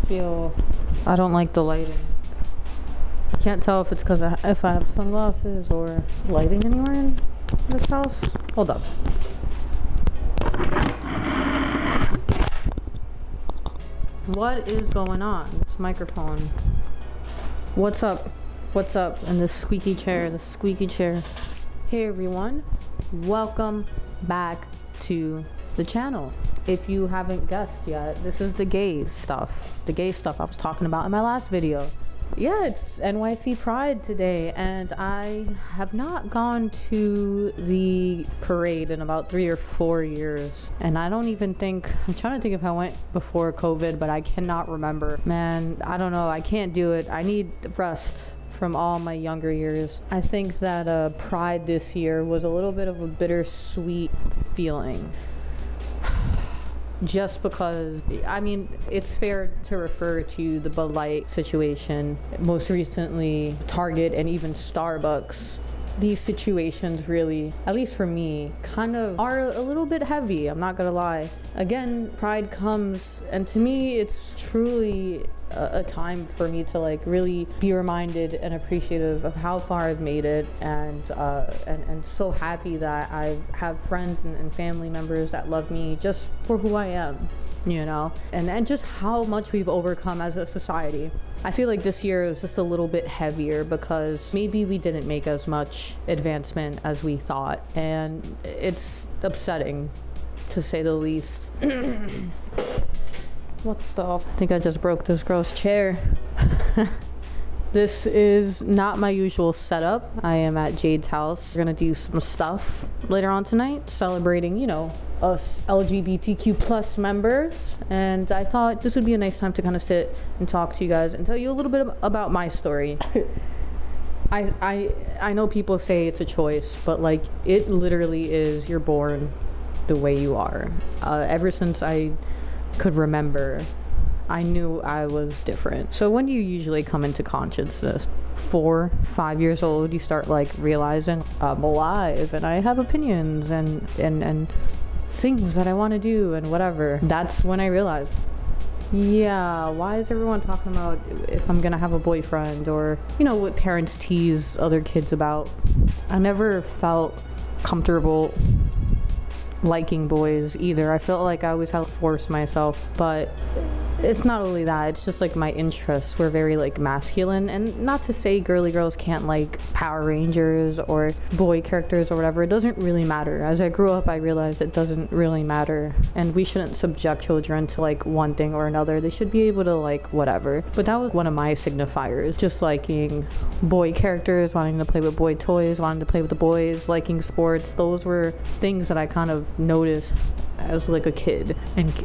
I don't like the lighting. I can't tell if it's because if I have sunglasses or lighting anywhere in this house. Hold up. What is going on? This microphone. What's up? What's up? And this squeaky chair, Hey everyone, welcome back to the channel. If you haven't guessed yet, this is the gay stuff I was talking about in my last video. Yeah, it's NYC Pride today, and I have not gone to the parade in about 3 or 4 years. And I don't even think, I'm trying to think if I went before COVID, but I cannot remember. Man, I don't know, I can't do it. I need rest from all my younger years. I think that Pride this year was a little bit of a bittersweet feeling. Just because, I mean, it's fair to refer to the Bud Light situation, most recently Target and even Starbucks. These situations really, at least for me, kind of are a little bit heavy, I'm not gonna lie. Again, Pride comes, and to me, it's truly a time for me to like really be reminded and appreciative of how far I've made it, and so happy that I have friends and family members that love me just for who I am, you know, and just how much we've overcome as a society. I feel like this year was just a little bit heavier because maybe we didn't make as much advancement as we thought, and it's upsetting to say the least. What the? I think I just broke this girl's chair. This is not my usual setup. I am at Jade's house. We're gonna do some stuff later on tonight, celebrating, you know, us LGBTQ plus members. And I thought this would be a nice time to kind of sit and talk to you guys and tell you a little bit about my story. I know people say it's a choice, but like it literally is. You're born the way you are. Ever since I could remember, I knew I was different. So when do you usually come into consciousness? 4, 5 years old, you start like realizing I'm alive and I have opinions and things that I want to do and whatever. That's when I realized, yeah, why is everyone talking about if I'm gonna have a boyfriend, or you know what parents tease other kids about? I never felt comfortable liking boys either. I felt like I always had to force myself, but it's not only that, it's just like my interests were very like masculine. And not to say girly girls can't like Power Rangers or boy characters or whatever, it doesn't really matter. As I grew up, I realized it doesn't really matter, and we shouldn't subject children to like one thing or another. They should be able to like whatever. But that was one of my signifiers, just liking boy characters, wanting to play with boy toys, wanting to play with the boys, liking sports. Those were things that I kind of noticed as like a kid.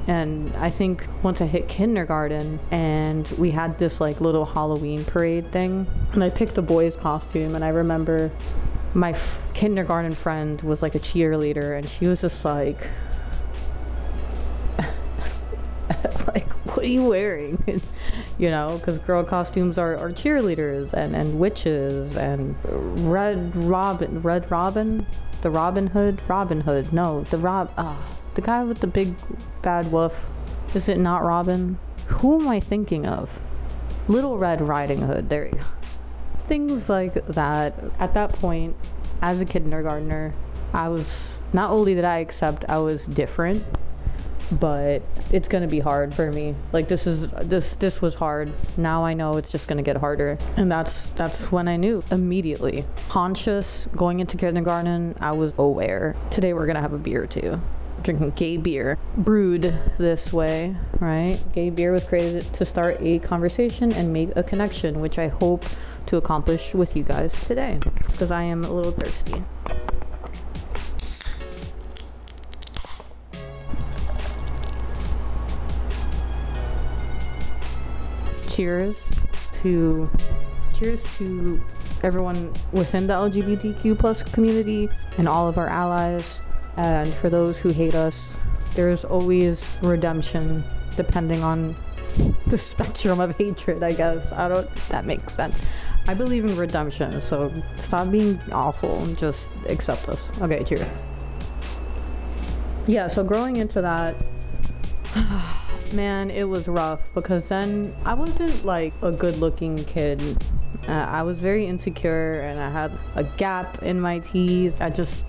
And I think once I hit kindergarten and we had this like little Halloween parade thing, and I picked a boy's costume, and I remember my kindergarten friend was like a cheerleader, and she was just like like, what are you wearing? You know, because girl costumes are cheerleaders and witches and the guy with the big bad wolf. Is it not Robin? Who am I thinking of? Little Red Riding Hood. There you go. Things like that. At that point, as a kindergartner, I was, not only did I accept I was different, but it's gonna be hard for me. Like this was hard. Now I know it's just gonna get harder. And that's when I knew immediately. Conscious going into kindergarten, I was aware. Today we're gonna have a beer too. Drinking gay beer, brewed this way, right? Gay beer was created to start a conversation and make a connection, which I hope to accomplish with you guys today, because I am a little thirsty. Cheers to everyone within the LGBTQ plus community and all of our allies. And for those who hate us, there's always redemption, depending on the spectrum of hatred, I guess. That makes sense. I believe in redemption, so stop being awful and just accept us. Okay, cheers. Yeah, so growing into that, Man, it was rough because then I wasn't like a good looking kid. I was very insecure and I had a gap in my teeth. I just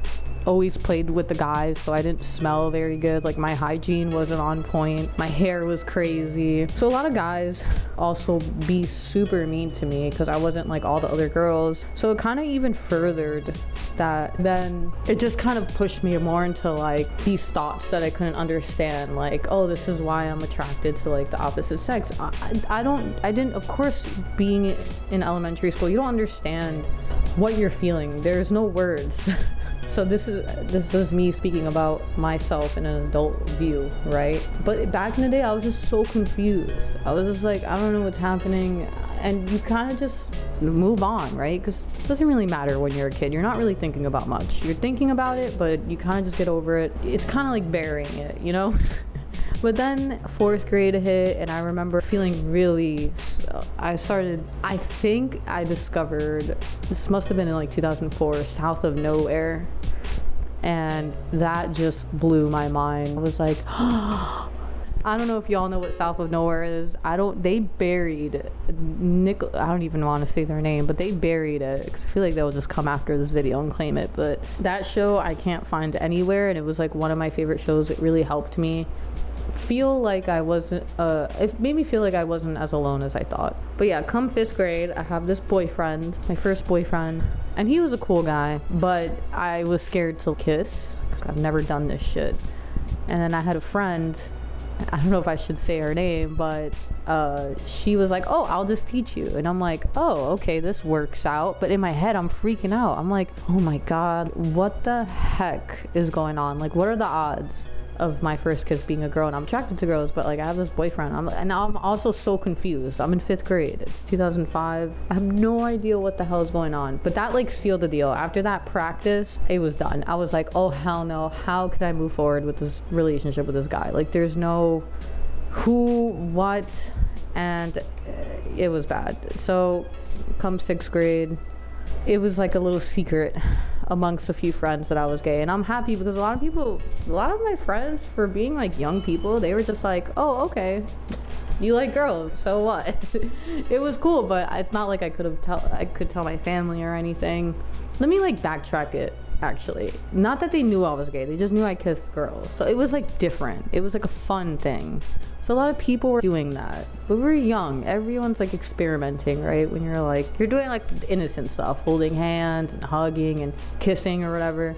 always played with the guys, so I didn't smell very good. Like my hygiene wasn't on point. My hair was crazy. So a lot of guys also be super mean to me because I wasn't like all the other girls. So it kind of even furthered that. Then it just kind of pushed me more into like these thoughts that I couldn't understand. Like, oh, this is why I'm attracted to like the opposite sex. I didn't, of course, being in elementary school, you don't understand what you're feeling. There's no words. So this is me speaking about myself in an adult view, right? But back in the day, I was just so confused. I was just like, I don't know what's happening. And you kind of just move on, right? Because it doesn't really matter when you're a kid. You're not really thinking about much. You're thinking about it, but you kind of just get over it. It's kind of like burying it, you know? But then 4th grade hit and I remember feeling really, I think I discovered, this must have been in like 2004, South of Nowhere. And that just blew my mind. I was like, I don't know if y'all know what South of Nowhere is. They buried I don't even want to say their name, but they buried it because I feel like they'll just come after this video and claim it. But that show I can't find anywhere, and it was like one of my favorite shows. It really helped me feel like I wasn't it made me feel like I wasn't as alone as I thought. But yeah, come 5th grade, I have this boyfriend, my first boyfriend, and he was a cool guy, but I was scared to kiss because I've never done this shit. And then I had a friend, I don't know if I should say her name, but she was like, oh, I'll just teach you. And I'm like, oh, okay, this works out. But in my head, I'm freaking out. I'm like, oh my God, what the heck is going on? Like, what are the odds of my first kiss being a girl? And I'm attracted to girls, but like I have this boyfriend. And now I'm also so confused. I'm in 5th grade. It's 2005. I have no idea what the hell is going on. But that like sealed the deal. After that practice, it was done. I was like, oh hell no. How could I move forward with this relationship with this guy? Like there's no who, what, and it was bad. So come 6th grade, it was like a little secret amongst a few friends that I was gay, and I'm happy because a lot of my friends, for being like young people, they were just like, oh, okay, you like girls, so what? It was cool, but it's not like I could tell my family or anything. Let me like backtrack it. Actually, not that they knew I was gay, they just knew I kissed girls, so it was like different. It was like a fun thing. So a lot of people were doing that, but we were young. Everyone's like experimenting, right? When you're doing like innocent stuff, holding hands and hugging and kissing or whatever.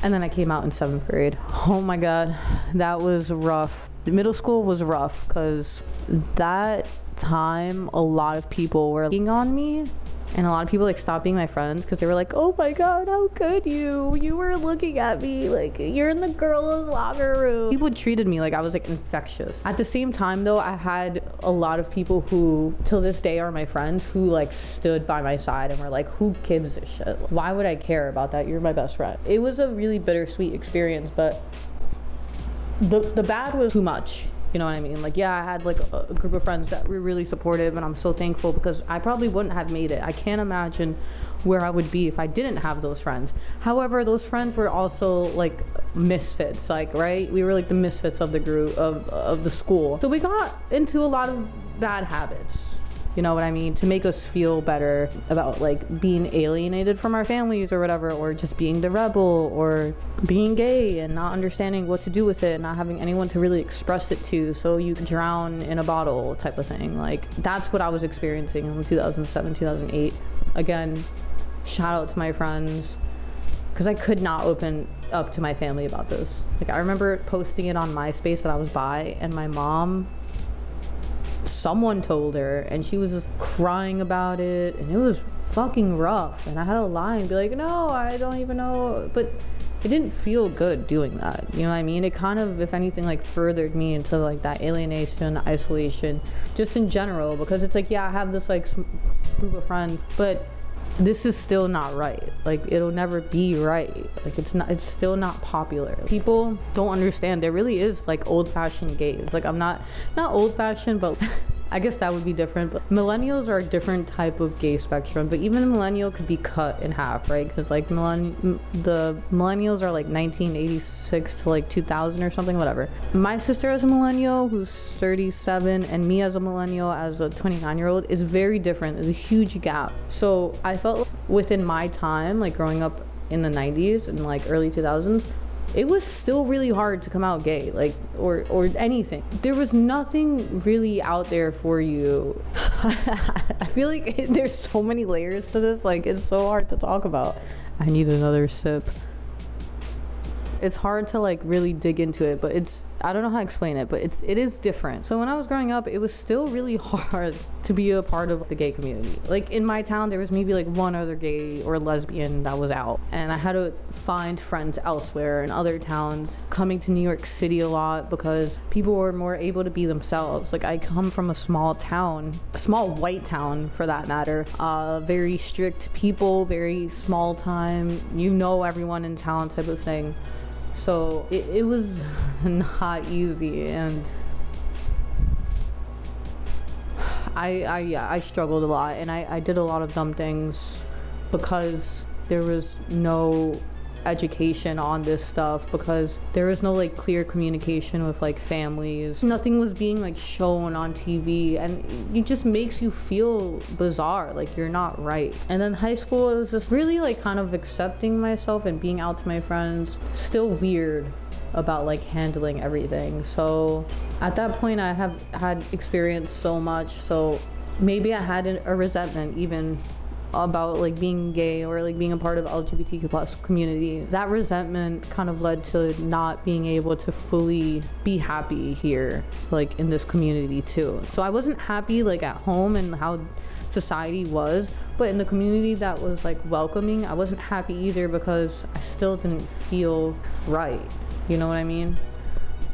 And then I came out in 7th grade. Oh my God, that was rough. The middle school was rough because that time a lot of people were looking on me. And a lot of people like stopped being my friends because they were like, oh my God, how could you? You were looking at me like you're in the girls' locker room. People treated me like I was like infectious. At the same time though, I had a lot of people who till this day are my friends who like stood by my side and were like, who gives a shit? Why would I care about that? You're my best friend. It was a really bittersweet experience, but the bad was too much. You know what I mean? Like, yeah, I had like a group of friends that were really supportive, and I'm so thankful because I probably wouldn't have made it. I can't imagine where I would be if I didn't have those friends. However, those friends were also like misfits, like, right? We were like the misfits of the group, of the school. So we got into a lot of bad habits. You know what I mean? To make us feel better about like being alienated from our families or whatever, or just being the rebel, or being gay and not understanding what to do with it, not having anyone to really express it to, so you drown in a bottle type of thing. Like that's what I was experiencing in 2007, 2008. Again, shout out to my friends, because I could not open up to my family about this. Like I remember posting it on MySpace that I was bi, and my mom, someone told her, and she was just crying about it, and it was fucking rough. And I had to lie and be like, no, I don't even know. But it didn't feel good doing that. You know what I mean? It kind of, if anything, like furthered me into like that alienation, isolation, just in general, because it's like, yeah, I have this like group of friends, but this is still not right. Like it'll never be right. Like it's still not popular. People don't understand there really is like old-fashioned gays. Like I'm not old-fashioned, but I guess that would be different, but millennials are a different type of gay spectrum, but even a millennial could be cut in half, right? Because like the millennials are like 1986 to like 2000 or something, whatever. My sister as a millennial who's 37 and me as a millennial as a 29-year-old is very different. There's a huge gap. So I felt within my time, like growing up in the 90s and like early 2000s, it was still really hard to come out gay, like, or anything. There was nothing really out there for you. I feel like there's so many layers to this, like, it's so hard to talk about. I need another sip. It's hard to like really dig into it, but I don't know how to explain it, but it is different. So when I was growing up, it was still really hard to be a part of the gay community. Like in my town, there was maybe like one other gay or lesbian that was out, and I had to find friends elsewhere in other towns, coming to New York City a lot because people were more able to be themselves. Like I come from a small town, a small white town for that matter, very strict people, very small time, you know everyone in town type of thing. So it was not easy, and I struggled a lot, and I did a lot of dumb things because there was no education on this stuff, because there was no like clear communication with like families. Nothing was being like shown on TV, and it just makes you feel bizarre, like you're not right. And then high school, it was just really like kind of accepting myself and being out to my friends, still weird about like handling everything. So at that point I have had experienced so much, so maybe I had a resentment even about like being gay or like being a part of the LGBTQ plus community. That resentment kind of led to not being able to fully be happy here, like in this community too. So I wasn't happy like at home and how society was, but in the community that was like welcoming, I wasn't happy either because I still didn't feel right. You know what I mean?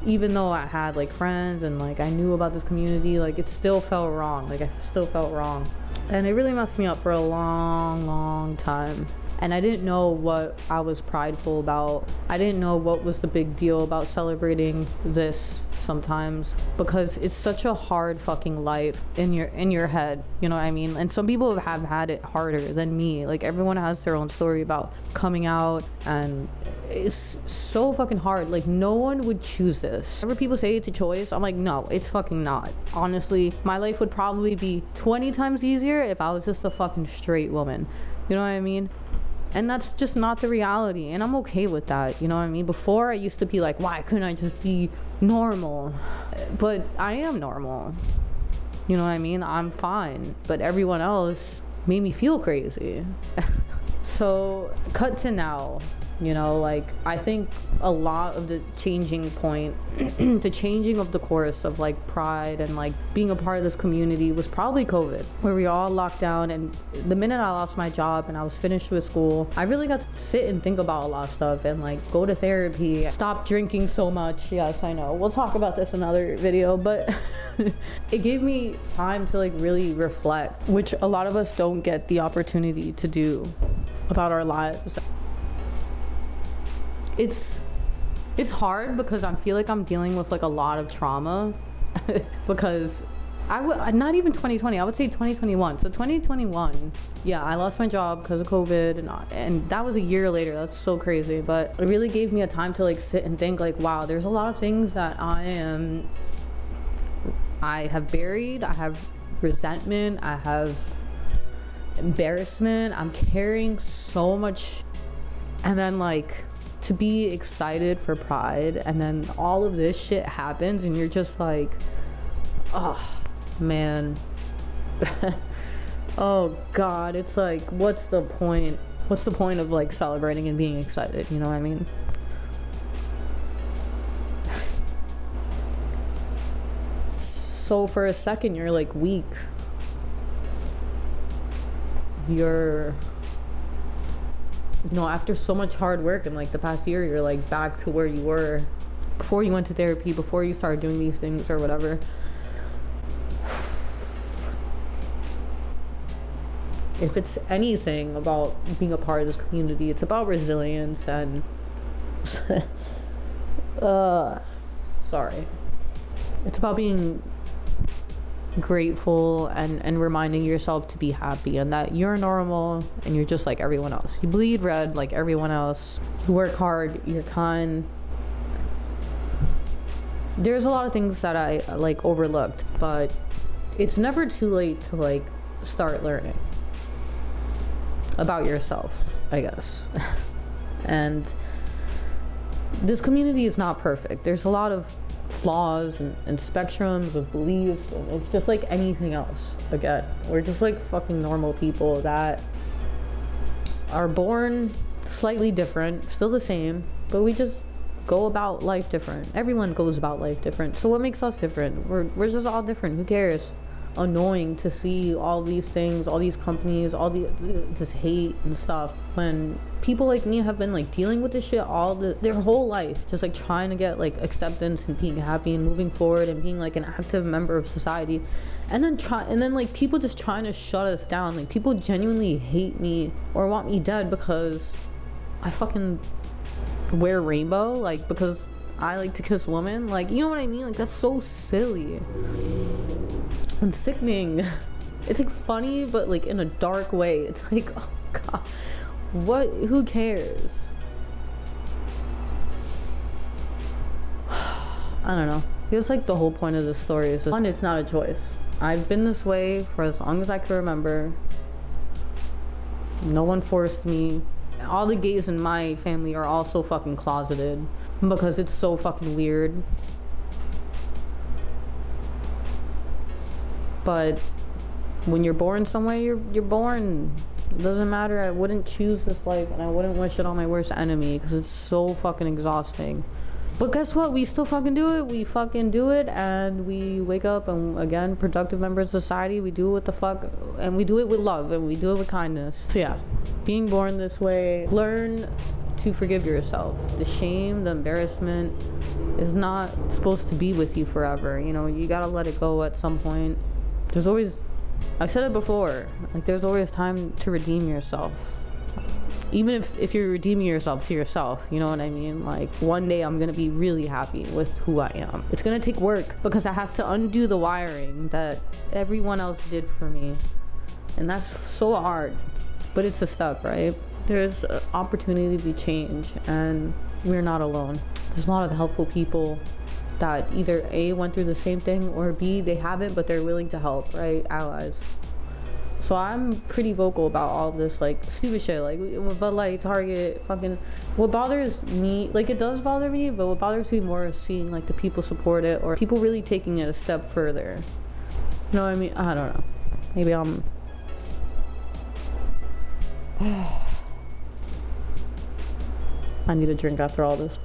Even though I had like friends and like I knew about this community, like it still felt wrong. Like I still felt wrong. And it really messed me up for a long time. And I didn't know what I was prideful about. I didn't know what was the big deal about celebrating this sometimes, because it's such a hard fucking life in your head, you know what I mean? And some people have had it harder than me. Like everyone has their own story about coming out, and it's so fucking hard. Like no one would choose this. Whenever people say it's a choice, I'm like, no, it's fucking not. Honestly, my life would probably be 20 times easier if I was just a fucking straight woman. You know what I mean? And that's just not the reality, and I'm okay with that, you know what I mean? Before I used to be like, why couldn't I just be normal? But I am normal, you know what I mean? I'm fine, but everyone else made me feel crazy. So cut to now, you know, like I think a lot of the changing point, the changing of the course of like pride and like being a part of this community was probably COVID, where we all locked down. And the minute I lost my job and I was finished with school, I really got to sit and think about a lot of stuff and like go to therapy, stop drinking so much. Yes, I know, we'll talk about this in another video, but it gave me time to like really reflect, which a lot of us don't get the opportunity to do about our lives. It's hard because I feel like I'm dealing with like a lot of trauma because not even 2020, I would say 2021. So 2021, yeah, I lost my job because of COVID, and that was a year later. That's so crazy, but it really gave me a time to like sit and think like, wow, there's a lot of things that I have buried. I have resentment, I have embarrassment, I'm carrying so much. And then like to be excited for Pride, and then all of this shit happens and you're just like, oh man. Oh god, it's like, what's the point of like celebrating and being excited, you know what I mean? So for a second you're like weak, you're, you know, after so much hard work in like the past year, you're like back to where you were before you went to therapy, before you started doing these things or whatever. If it's anything about being a part of this community, it's about resilience and sorry, it's about being grateful and reminding yourself to be happy and that you're normal and you're just like everyone else. You bleed red like everyone else. You work hard, you're kind. There's a lot of things that I like overlooked, but it's never too late to like start learning about yourself, I guess. And this community is not perfect. There's a lot of flaws and spectrums of beliefs, and it's just like anything else. Again, we're just like fucking normal people that are born slightly different, still the same, but we just go about life different. Everyone goes about life different. So what makes us different? We're just all different. Who cares? Annoying to see all these things, all these companies, all this hate and stuff, when people like me have been like dealing with this shit their whole life, just like trying to get like acceptance and being happy and moving forward and being like an active member of society, and then like people just trying to shut us down. Like people genuinely hate me or want me dead because I fucking wear rainbow, like because I like to kiss women. Like, you know what I mean? Like, that's so silly and sickening. It's like funny, but like in a dark way. It's like, oh god, what? Who cares? I don't know. Feels like the whole point of this story is one, it's not a choice. I've been this way for as long as I can remember. No one forced me. All the gays in my family are also fucking closeted because it's so fucking weird. But when you're born somewhere, you're born. It doesn't matter. I wouldn't choose this life and I wouldn't wish it on my worst enemy because it's so fucking exhausting. But guess what? We still fucking do it. We fucking do it, and we wake up and again, productive members of society. We do it with the fuck, and we do it with love, and we do it with kindness. So yeah, being born this way, learn to forgive yourself. The shame, the embarrassment is not supposed to be with you forever. You know, you gotta let it go at some point. There's always, I've said it before, like there's always time to redeem yourself. Even if you're redeeming yourself to yourself, you know what I mean? Like one day I'm gonna be really happy with who I am. It's gonna take work because I have to undo the wiring that everyone else did for me. And that's so hard, but it's a step, right? There's an opportunity to change and we're not alone. There's a lot of helpful people that either A, went through the same thing, or B, they haven't, but they're willing to help, right? Allies. So I'm pretty vocal about all of this like stupid shit, like Bud Light, Target, fucking. What bothers me, like it does bother me, but what bothers me more is seeing like the people support it or people really taking it a step further. You know what I mean? I don't know. Maybe I'm. I need a drink after all this.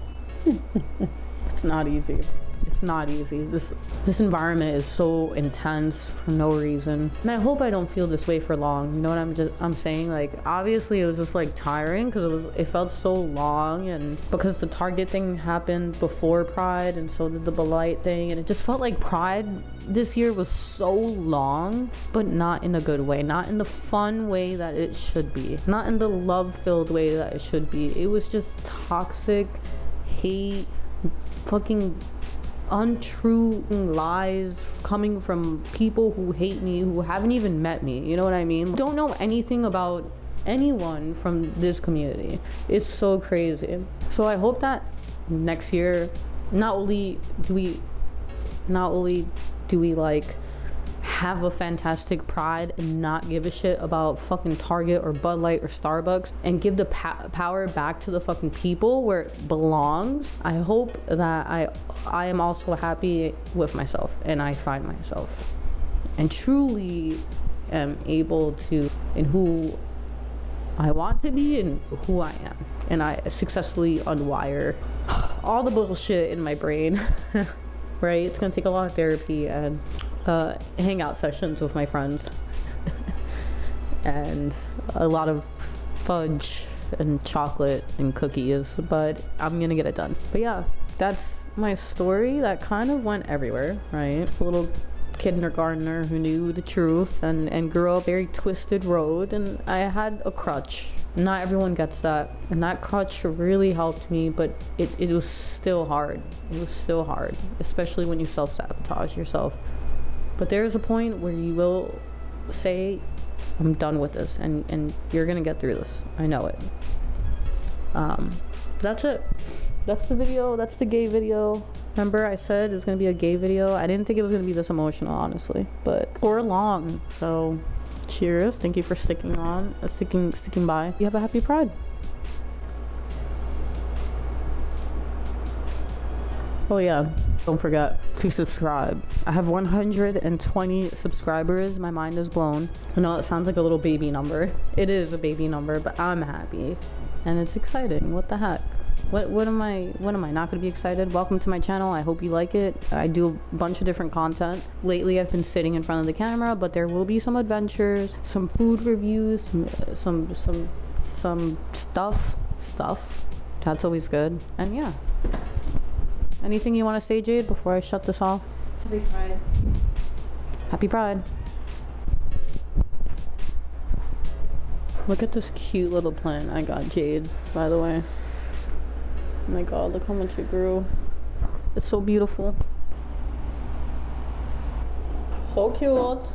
It's not easy. It's not easy. This environment is so intense for no reason, and I hope I don't feel this way for long. You know what I'm saying? Like obviously it was just like tiring because it felt so long, and because the Target thing happened before Pride, and so did the Bud Light thing, and it just felt like Pride this year was so long, but not in a good way, not in the fun way that it should be, not in the love-filled way that it should be. It was just toxic hate, fucking untrue lies coming from people who hate me, who haven't even met me. You know what I mean? Don't know anything about anyone from this community. It's so crazy. So I hope that next year, not only do we like have a fantastic Pride and not give a shit about fucking Target or Bud Light or Starbucks, and give the power back to the fucking people where it belongs. I hope that I am also happy with myself and I find myself and truly am able to, in who I want to be and who I am, and I successfully unwire all the bullshit in my brain. Right? It's gonna take a lot of therapy and hangout sessions with my friends and a lot of fudge and chocolate and cookies, but I'm gonna get it done. But yeah, that's my story that kind of went everywhere, right? Just a little kindergartner who knew the truth and grew up a very twisted road, and I had a crutch. Not everyone gets that, and that crutch really helped me, but it was still hard. It was still hard, especially when you self-sabotage yourself. But there is a point where you will say, I'm done with this, and you're gonna get through this. I know it. That's it. That's the video. That's the gay video. Remember I said it was gonna be a gay video? I didn't think it was gonna be this emotional, honestly, or long. So cheers. Thank you for sticking by. You have a happy Pride. Oh yeah, don't forget to subscribe. I have 120 subscribers. My mind is blown. I know it sounds like a little baby number. It is a baby number, but I'm happy and it's exciting. What the heck? What am I not gonna be excited? Welcome to my channel. I hope you like it. I do a bunch of different content. Lately I've been sitting in front of the camera, but there will be some adventures, some food reviews, some stuff. That's always good. And yeah. Anything you want to say, Jade, before I shut this off? Happy Pride. Happy Pride. Look at this cute little plant I got, Jade, by the way. Oh my god, look how much it grew. It's so beautiful. So cute.